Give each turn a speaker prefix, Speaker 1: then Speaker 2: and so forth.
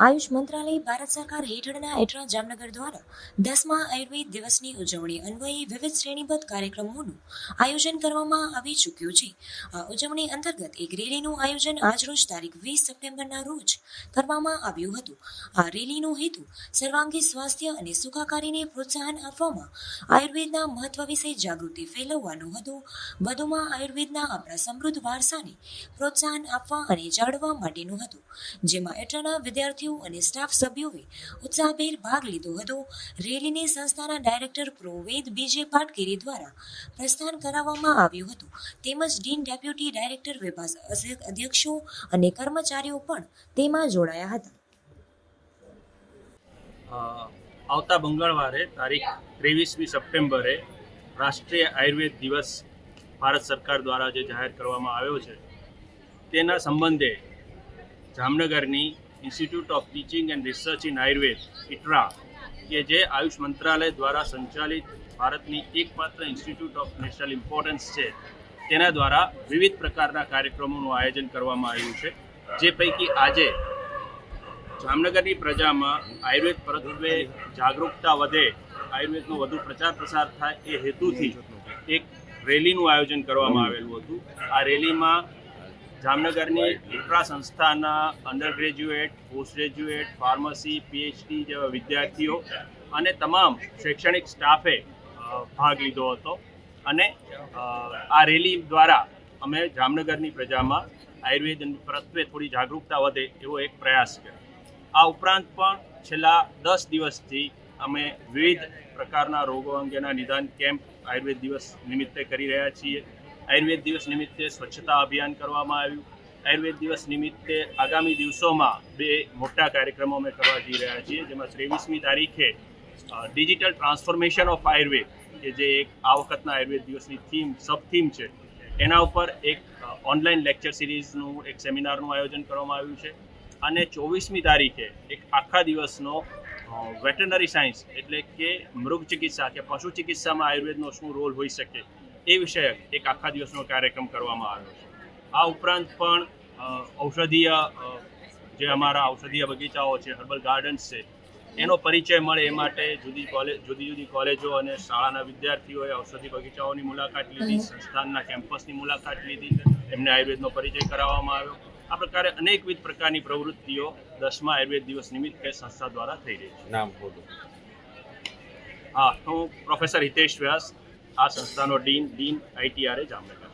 Speaker 1: આયુષ મંત્રાલય ભારત સરકાર હેઠળના એટ્રા જામનગર દ્વારા 10મા આયુર્વેદ દિવસની ઉજવણી અન્વયે વિવિધ શ્રેણીબદ્ધ કાર્યક્રમોનું આયોજન કરવામાં આવી ચૂક્યું છે. આ ઉજવણી અંતર્ગત એક રેલીનું આયોજન આજરોજ તારીખ 20 સપ્ટેમ્બરના રોજ કરવામાં આવ્યું હતું. આ રેલીનો હેતુ સર્વાંગી સ્વાસ્થ્ય અને સુખાકારીને પ્રોત્સાહન આપવામાં આયુર્વેદના મહત્વ વિશે જાગૃતિ ફેલાવવાનો હતો. વધુમાં આયુર્વેદના આપણા સમૃદ્ધ વારસાને પ્રોત્સાહન આપવા અને જાળવવા માટેનું હતું, જેમાં એટ્રાના વિદ્યાર્થીઓ અને સ્ટાફ સભ્યોએ ઉત્સાહભેર ભાગ લીધો હતો. રેલીને સંસ્થાના ડાયરેક્ટર પ્રો વેદ બીજે પાટકેરી દ્વારા પ્રસ્થાન કરાવવામાં આવ્યું હતું, તેમજ ડીન ડેપ્યુટી ડાયરેક્ટર વિભાગ અધ્યક્ષો અને કર્મચારીઓ પણ તેમાં જોડાયા હતા.
Speaker 2: આવતા મંગળવારે તારીખ 23મી સપ્ટેમ્બરે રાષ્ટ્રીય આયુર્વેદ દિવસ ભારત સરકાર દ્વારા જે જાહેર કરવામાં આવ્યો છે તેના સંબંધે જામનગરની institute of teaching and research in Ayurveda ITRA કે જે આયુષ મંત્રાલય દ્વારા સંચાલિત ભારતની એકમાત્ર ઇન્સ્ટિટ્યૂટ ઓફ નેશનલ ઇમ્પોર્ટન્સ છે, તેના દ્વારા વિવિધ પ્રકારના કાર્યક્રમોનું આયોજન કરવામાં આવ્યું છે. જે પૈકી આજે જામનગરની પ્રજામાં આયુર્વેદ પ્રત્યે જાગૃતતા વધે, આયુર્વેદનો વધુ પ્રચાર પ્રસાર થાય એ હેતુથી એક રેલીનું આયોજન કરવામાં આવેલું હતું. આ રેલીમાં જામનગરની ઇટ્રા સંસ્થાના under graduate, post graduate, pharmacy, PhD જેવા વિદ્યાર્થીઓ અને તમામ શૈક્ષણિક સ્ટાફે ભાગ લીધો હતો. અને આ રેલી દ્વારા અમે જામનગરની પ્રજામાં આયુર્વેદ પ્રત્યે થોડી જાગૃતતા વધે એવો એક પ્રયાસ કર્યો. આ ઉપરાંત પણ છેલ્લા 10 દિવસથી અમે વિવિધ પ્રકારના રોગો અંગેના નિદાન કેમ્પ આયુર્વેદ દિવસ નિમિત્તે કરી રહ્યા છીએ. આયુર્વેદ દિવસ નિમિત્તે સ્વચ્છતા અભિયાન કરવામાં આવ્યું. આયુર્વેદ દિવસ નિમિત્તે આગામી દિવસોમાં 2 મોટા કાર્યક્રમો અમે કરવા જઈ રહ્યા છીએ, જેમાં 23મી તારીખે ડિજિટલ ટ્રાન્સફોર્મેશન ઓફ આયુર્વેદ કે જે એક આ વખતના આયુર્વેદ દિવસની સબ થીમ છે, એના ઉપર એક ઓનલાઈન લેક્ચર સિરીઝનું એક સેમિનારનું આયોજન કરવામાં આવ્યું છે. અને 24મી તારીખે એક આખા દિવસનો વેટરનરી સાયન્સ એટલે કે મૃગ ચિકિત્સા કે પશુ ચિકિત્સામાં આયુર્વેદનો શું રોલ હોઈ શકે એ વિષયક એક આખા દિવસનો કાર્યક્રમ કરવામાં આવ્યો છે. આ ઉપરાંત પણ ઔષધીય જે અમારા ઔષધીય બગીચાઓ છે, હર્બલ ગાર્ડન્સ છે, એનો પરિચય મળે એ માટે જુદી જુદી કોલેજો અને શાળાના વિદ્યાર્થીઓએ ઔષધિ બગીચાઓની મુલાકાત લીધી, સંસ્થાનના કેમ્પસની મુલાકાત લીધી, એમને આયુર્વેદનો પરિચય કરાવવામાં આવ્યો. આ પ્રકારે અનેકવિધ પ્રકારની પ્રવૃત્તિઓ 10મા આયુર્વેદ દિવસ નિમિત્તે સંસ્થા દ્વારા થઈ રહી છે.
Speaker 3: નામ બોલો.
Speaker 2: હા, હું પ્રોફેસર હિતેશ વ્યાસ, આ સંસ્થાનો ડીન ITRA જામનગર.